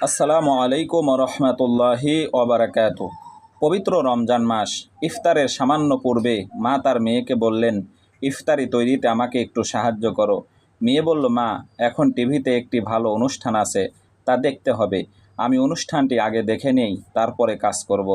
আসসালামু আলাইকুম রহমতুল্লাহি ওবারাকাতু। পবিত্র রমজান মাস। ইফতারের সামান্য পূর্বে মা তার মেয়েকে বললেন, ইফতারি তৈরিতে আমাকে একটু সাহায্য করো। মেয়ে বলল, মা, এখন টিভিতে একটি ভালো অনুষ্ঠান আছে, তা দেখতে হবে। আমি অনুষ্ঠানটি আগে দেখে নেই, তারপরে কাজ করব।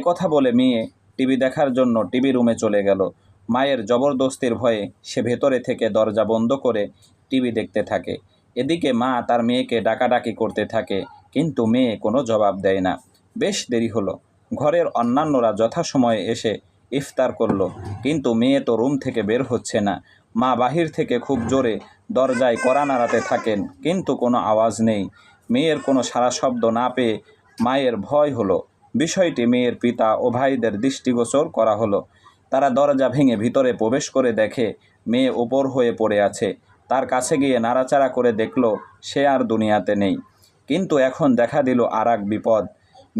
কথা বলে মেয়ে টিভি দেখার জন্য টিভি রুমে চলে গেল। মায়ের জবরদস্তির ভয়ে সে ভেতরে থেকে দরজা বন্ধ করে টিভি দেখতে থাকে। এদিকে মা তার মেয়েকে ডাকাডাকি করতে থাকে, কিন্তু মেয়ে কোনো জবাব দেয় না। বেশ দেরি হলো। ঘরের অন্যান্যরা যথাসময়ে এসে ইফতার করলো, কিন্তু মেয়ে তো রুম থেকে বের হচ্ছে না। মা বাহির থেকে খুব জোরে দরজায় কড়া নাড়াতে থাকেন, কিন্তু কোনো আওয়াজ নেই। মেয়ের কোনো সাড়া শব্দ না পেয়ে মায়ের ভয় হলো। বিষয়টি মেয়ের পিতা ও ভাইদের দৃষ্টিগোচর করা হলো। তারা দরজা ভেঙে ভিতরে প্রবেশ করে দেখে মেয়ে ওপর হয়ে পড়ে আছে। তার কাছে গিয়ে নাড়াচাড়া করে দেখল সে আর দুনিয়াতে নেই। কিন্তু এখন দেখা দিল আর এক বিপদ।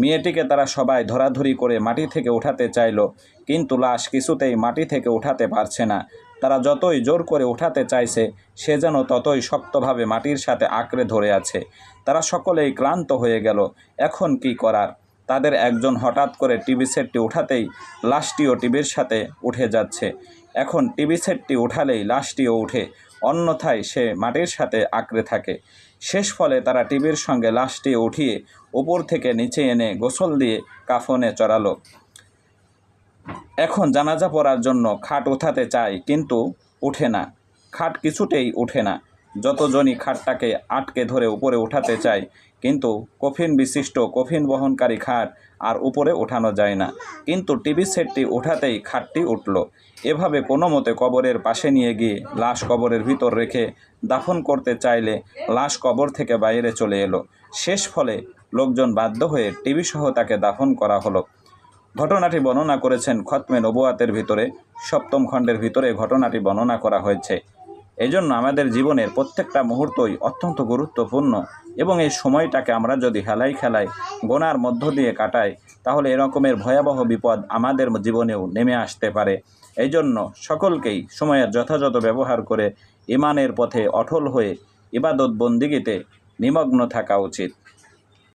মেয়েটিকে তারা সবাই ধরাধরি করে মাটি থেকে উঠাতে চাইল, কিন্তু লাশ কিছুতেই মাটি থেকে উঠাতে পারছে না। তারা যতই জোর করে উঠাতে চাইছে, সে যেন ততই শক্তভাবে মাটির সাথে আঁকড়ে ধরে আছে। তারা সকলেই ক্লান্ত হয়ে গেল। এখন কি করার? তাদের একজন হঠাৎ করে টিভি সেটটি উঠাতেই লাশটিও টিভির সাথে উঠে যাচ্ছে। এখন টিভি সেটটি উঠালেই লাশটিও উঠে, অন্যথায় সে মাটির সাথে আঁকড়ে থাকে। শেষ ফলে তারা টিভির সঙ্গে লাশটি উঠিয়ে উপর থেকে নিচে এনে গোসল দিয়ে কাফনে চড়ালো। এখন জানাজা পড়ার জন্য খাট উঠাতে চায়, কিন্তু উঠে না। খাট কিছুতেই উঠে না। যতজনই খাটটাকে আটকে ধরে উপরে উঠাতে চায়, কিন্তু কফিন বিশিষ্ট কফিন বহনকারী খাট আর উপরে ওঠানো যায় না। কিন্তু টিভি সেটটি উঠাতেই খাটটি উঠল। এভাবে কোনো মতে কবরের পাশে নিয়ে গিয়ে লাশ কবরের ভিতর রেখে দাফন করতে চাইলে লাশ কবর থেকে বাইরে চলে এলো। শেষ ফলে লোকজন বাধ্য হয়ে টিভি সহ তাকে দাফন করা হলো। ঘটনাটি বর্ণনা করেছেন খতমে নবুয়াতের ভিতরে 7ম খণ্ডের ভিতরে ঘটনাটি বর্ণনা করা হয়েছে। এই জন্য আমাদের জীবনের প্রত্যেকটা মুহূর্তই অত্যন্ত গুরুত্বপূর্ণ, এবং এই সময়টাকে আমরা যদি হেলাই খেলায় গোনার মধ্য দিয়ে কাটাই, তাহলে এরকমের ভয়াবহ বিপদ আমাদের জীবনেও নেমে আসতে পারে। এই জন্য সকলকেই সময়ের যথাযথ ব্যবহার করে ইমানের পথে অটল হয়ে ইবাদত বন্দিগিতে নিমগ্ন থাকা উচিত।